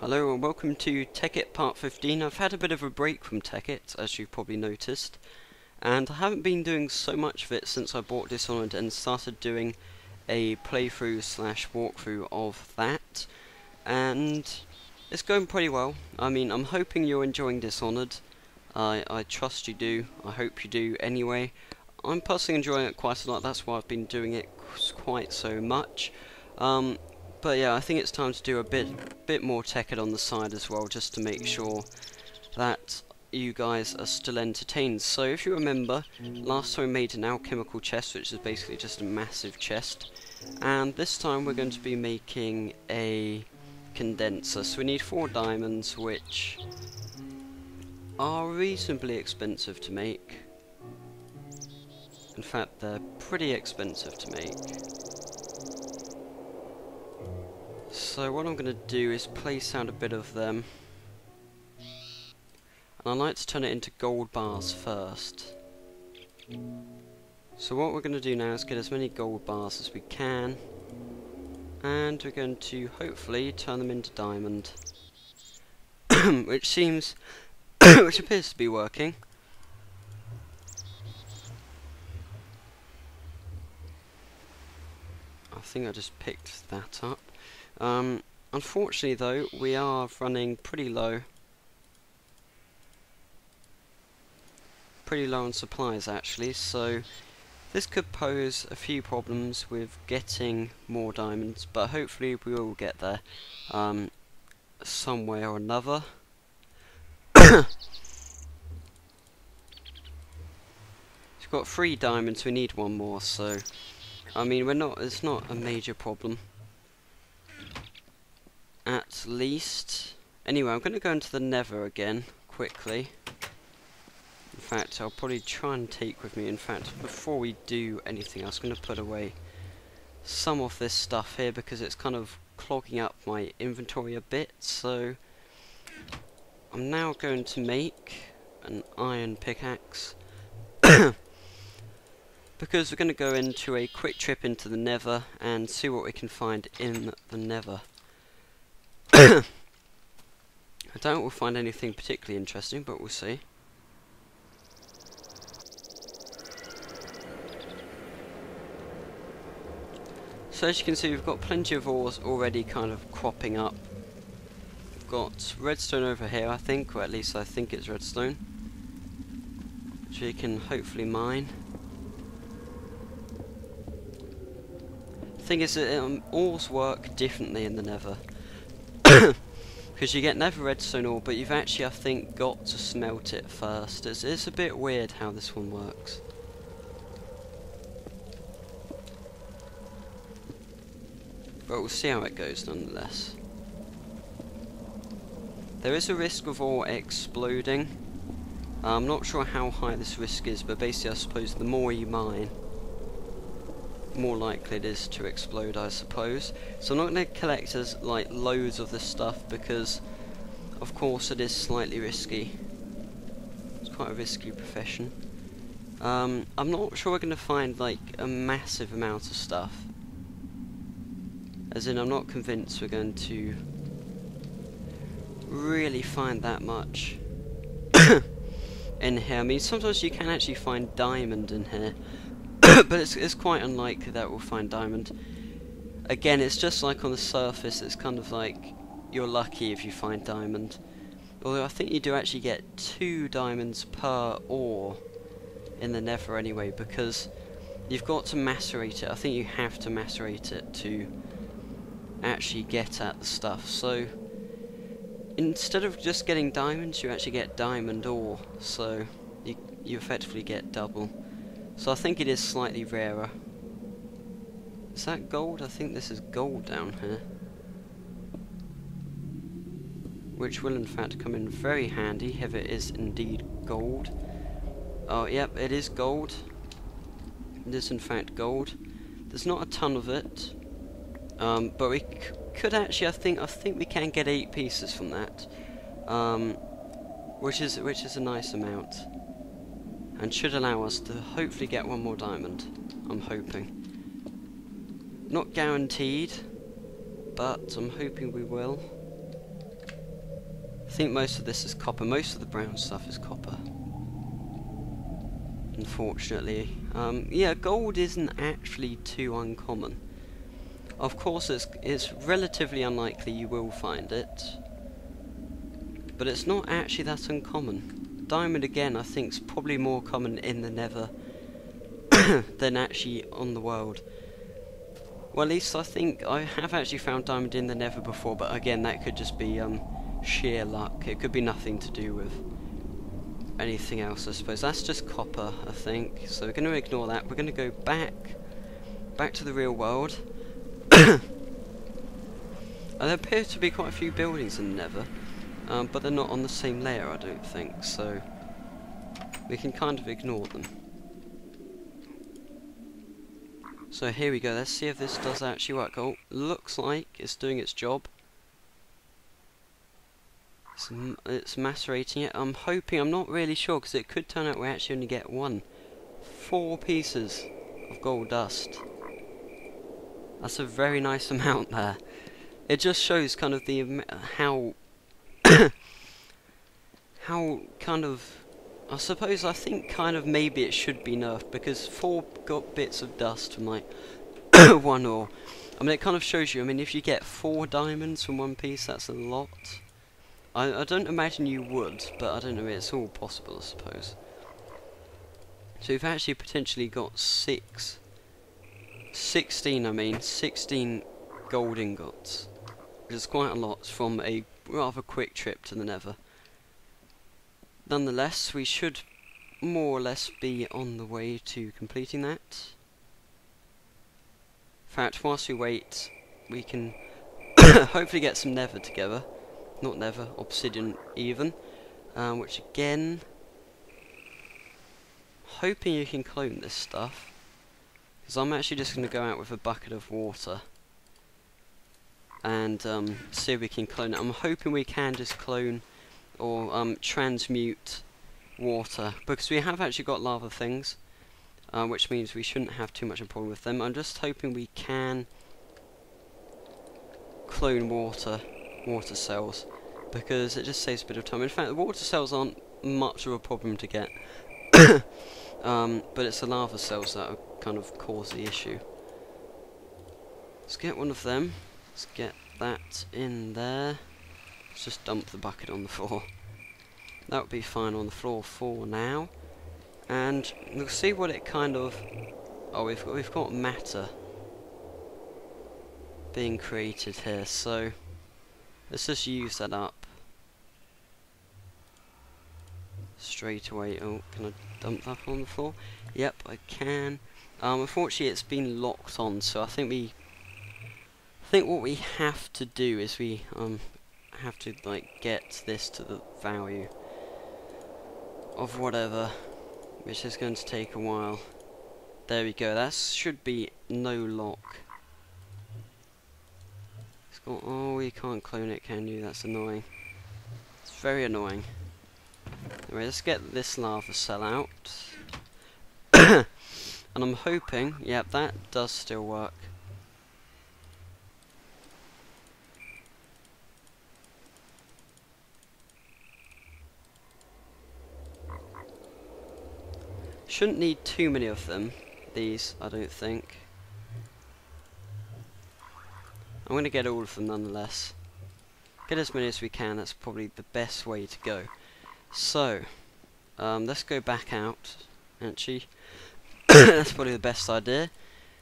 Hello and welcome to Tekkit Part 15. I've had a bit of a break from Tekkit, as you've probably noticed, and I haven't been doing so much of it since I bought Dishonored and started doing a playthrough slash walkthrough of that, and it's going pretty well. I mean, I'm hoping you're enjoying Dishonored. I trust you do. I hope you do anyway. I'm personally enjoying it quite a lot, that's why I've been doing it quite so much. But yeah, I think it's time to do a bit more Tekkit on the side as well, just to make sure that you guys are still entertained. So if you remember, last time we made an alchemical chest, which is basically just a massive chest, and this time we're going to be making a condenser. So we need 4 diamonds, which are reasonably expensive to make. In fact, they're pretty expensive to make. So what I'm going to do is place out a bit of them, and I like to turn it into gold bars first. So what we're going to do now is get as many gold bars as we can, and we're going to hopefully turn them into diamond, which seems, which appears to be working. I think I just picked that up. Unfortunately though, we are running pretty low on supplies actually, so this could pose a few problems with getting more diamonds, but hopefully we will get there some way or another. We've got 3 diamonds, we need 1 more, so I mean it's not a major problem. At least. Anyway, I'm going to go into the Nether again, quickly. In fact, I'll probably try and take with me, in fact, before we do anything else, I'm going to put away some of this stuff here, because it's kind of clogging up my inventory a bit, so I'm now going to make an iron pickaxe, because we're going to go into a quick trip into the Nether, and see what we can find in the Nether. I doubt we'll find anything particularly interesting, but we'll see. So as you can see, we've got plenty of ores already kind of cropping up. We've got redstone over here, I think, or at least I think it's redstone, which we can hopefully mine. The thing is that ores work differently in the Nether. Because you get nether redstone ore, but you've actually, I think, got to smelt it first. It's a bit weird how this one works. But we'll see how it goes nonetheless. There is a risk of ore exploding. I'm not sure how high this risk is, but basically I suppose the more you mine, the more likely it is to explode, I suppose. So I'm not going to collect like loads of this stuff, because of course it is slightly risky. It's quite a risky profession. I'm not sure we're going to find like a massive amount of stuff. As in, I'm not convinced we're going to really find that much in here. I mean, sometimes you can actually find diamond in here, but it's quite unlikely that we'll find diamond. Again, it's just like on the surface, it's kind of like you're lucky if you find diamond. Although I think you do actually get 2 diamonds per ore in the Nether anyway, because you've got to macerate it. I think you have to macerate it to actually get at the stuff. So instead of just getting diamonds, you actually get diamond ore, so you effectively get double. So I think it is slightly rarer. Is that gold? I think this is gold down here, which will in fact come in very handy if it is indeed gold. Oh yep, it is gold. It is in fact gold. There's not a ton of it, but we could actually, I think we can get 8 pieces from that, which is a nice amount, and should allow us to hopefully get 1 more diamond. I'm hoping. Not guaranteed, but I'm hoping we will. think most of this is copper. Most of the brown stuff is copper, unfortunately. Yeah, gold isn't actually too uncommon. Of course, it's relatively unlikely you will find it, but it's not actually that uncommon. Diamond, again, I think is probably more common in the Nether than actually on the world. Well, at least I think I have actually found diamond in the Nether before, but again, that could just be sheer luck. It could be nothing to do with anything else, I suppose. That's just copper, I think. So we're going to ignore that. We're going to go back to the real world. And there appear to be quite a few buildings in the Nether, but they're not on the same layer, I don't think. So we can kind of ignore them. So here we go. Let's see if this does actually work. Oh, looks like it's doing its job. It's macerating it. I'm hoping, I'm not really sure, because it could turn out we actually only get 4 pieces of gold dust. That's a very nice amount there. It just shows kind of the how how kind of, I suppose, I think kind of maybe it should be nerfed, because 4 bits of dust from like 1 ore. I mean, it kind of shows you, I mean, if you get 4 diamonds from 1 piece, that's a lot. I don't imagine you would, but I don't know, it's all possible, I suppose. So we've actually potentially got 16 gold ingots, which is quite a lot from a rather quick trip to the Nether. Nonetheless, we should more or less be on the way to completing that. In fact, whilst we wait, we can hopefully get some Nether together. Not Nether, obsidian even. Which again, hoping you can clone this stuff. Because I'm actually just going to go out with a bucket of water and see if we can clone it. I'm hoping we can just clone or transmute water, because we have actually got lava things, which means we shouldn't have too much of a problem with them. I'm just hoping we can clone water cells, because it just saves a bit of time. In fact, the water cells aren't much of a problem to get, but it's the lava cells that kind of cause the issue. Let's get one of them. Let's get that in there. Let's just dump the bucket on the floor. That would be fine on the floor for now. And we'll see what it kind of... Oh, we've got matter being created here, so let's just use that up straight away. Oh, can I dump that on the floor? Yep, I can. Unfortunately, it's been locked on, so I think what we have to do is we have to like get this to the value of whatever, which is going to take a while. There we go. That should be no lock. It's got, oh, you can't clone it, can you? That's annoying. It's very annoying. Anyway, let's get this lava cell out. And I'm hoping, yep, that does still work. Shouldn't need too many of them, these, I don't think. I'm going to get all of them nonetheless. Get as many as we can, that's probably the best way to go. So, let's go back out, actually. That's probably the best idea.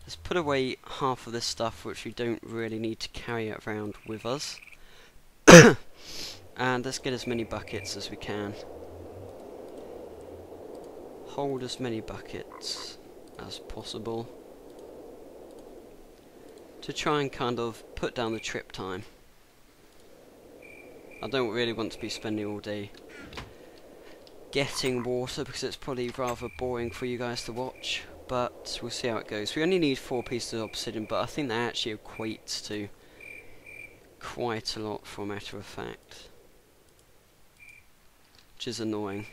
Let's put away half of this stuff which we don't really need to carry around with us. And let's get as many buckets as we can. Hold as many buckets as possible to try and kind of put down the trip time. I don't really want to be spending all day getting water, because it's probably rather boring for you guys to watch, but we'll see how it goes. We only need 4 pieces of obsidian, but I think that actually equates to quite a lot, for a matter of fact, which is annoying.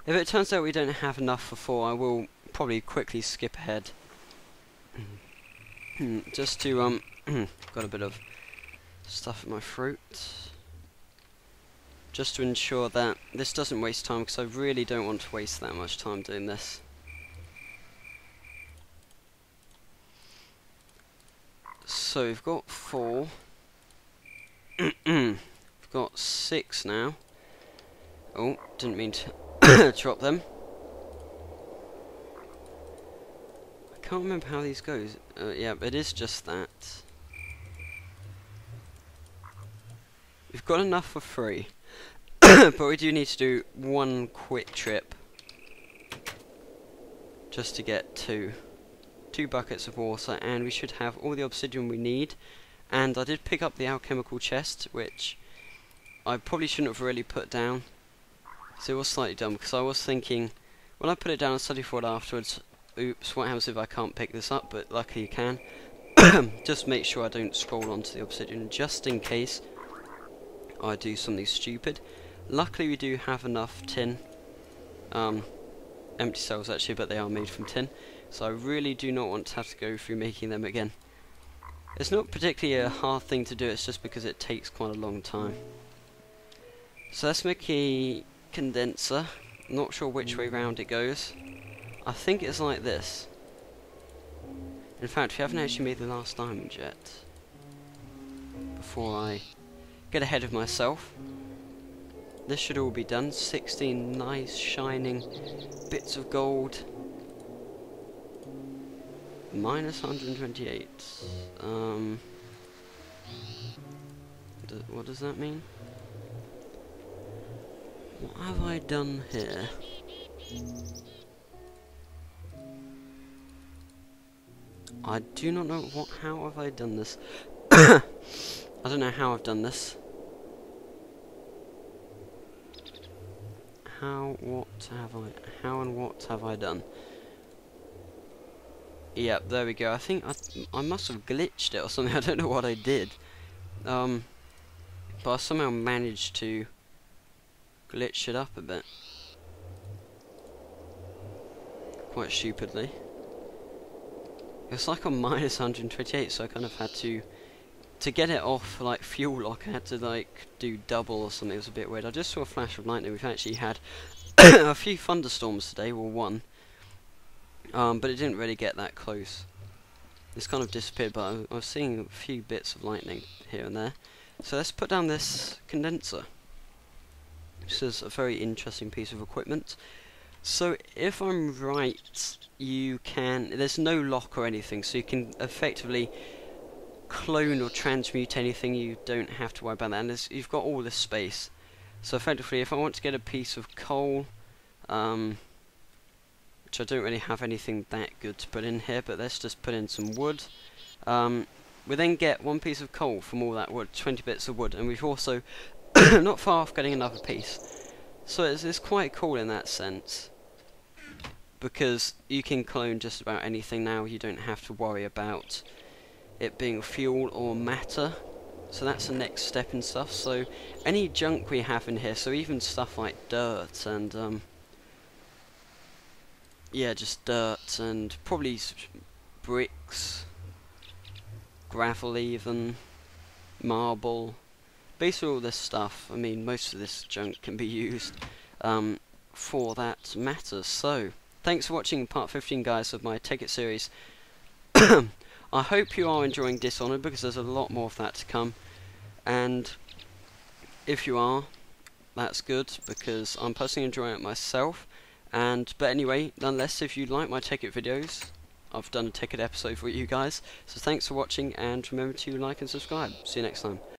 If it turns out we don't have enough for 4, I will probably quickly skip ahead. Just to, got a bit of stuff in my throat. just to ensure that this doesn't waste time, because I really don't want to waste that much time doing this. So we've got 4. We've got 6 now. Oh, didn't mean to drop them. I can't remember how these go. Yeah, it is just that. We've got enough for 3. But we do need to do 1 quick trip. Just to get 2 buckets of water, and we should have all the obsidian we need. And I did pick up the alchemical chest, which I probably shouldn't have really put down. So it was slightly dumb, because I was thinking, when I put it down and study for it afterwards, oops, what happens if I can't pick this up? But luckily you can. Just make sure I don't scroll onto the obsidian, just in case I do something stupid. Luckily we do have enough tin. Empty cells actually, but they are made from tin. So I really do not want to have to go through making them again. It's not particularly a hard thing to do, it's just because it takes quite a long time. So let's make a condenser. Not sure which way round it goes. I think it's like this. In fact, we haven't actually made the last diamond yet. Before I get ahead of myself. This should all be done. 16 nice shining bits of gold. Minus 128. What does that mean? What have I done here? I do not know how have I done this. I don't know how I've done this. How and what have I done? Yep, there we go. I think I must have glitched it or something. I don't know what I did. But I somehow managed to glitch it up a bit. Quite stupidly. It's like on minus 128, so I kind of had to get it off like fuel lock. I had to like do double or something. It was a bit weird. I just saw a flash of lightning. We've actually had a few thunderstorms today, well, 1. But it didn't really get that close. It's kind of disappeared, but I was seeing a few bits of lightning here and there. So let's put down this condenser. This is a very interesting piece of equipment. So if I'm right, there's no lock or anything, so you can effectively clone or transmute anything. You don't have to worry about that, and you've got all this space. So effectively, if I want to get a piece of coal, which I don't really have anything that good to put in here, but let's just put in some wood. We then get 1 piece of coal from all that wood, 20 bits of wood, and we've also not far off getting another piece. So it's quite cool in that sense, because you can clone just about anything now. You don't have to worry about it being fuel or matter. So that's the next step in stuff. So any junk we have in here, so even stuff like dirt and yeah, just dirt and probably bricks, gravel even, marble, basically all this stuff. I mean, most of this junk can be used for that matter. So thanks for watching part 15, guys, of my Tekkit series. I hope you are enjoying Dishonored, because there's a lot more of that to come, and if you are, that's good, because I'm personally enjoying it myself. But anyway, nonetheless, if you like my Tekkit videos, I've done a Tekkit episode for you guys. So thanks for watching, and remember to like and subscribe. See you next time.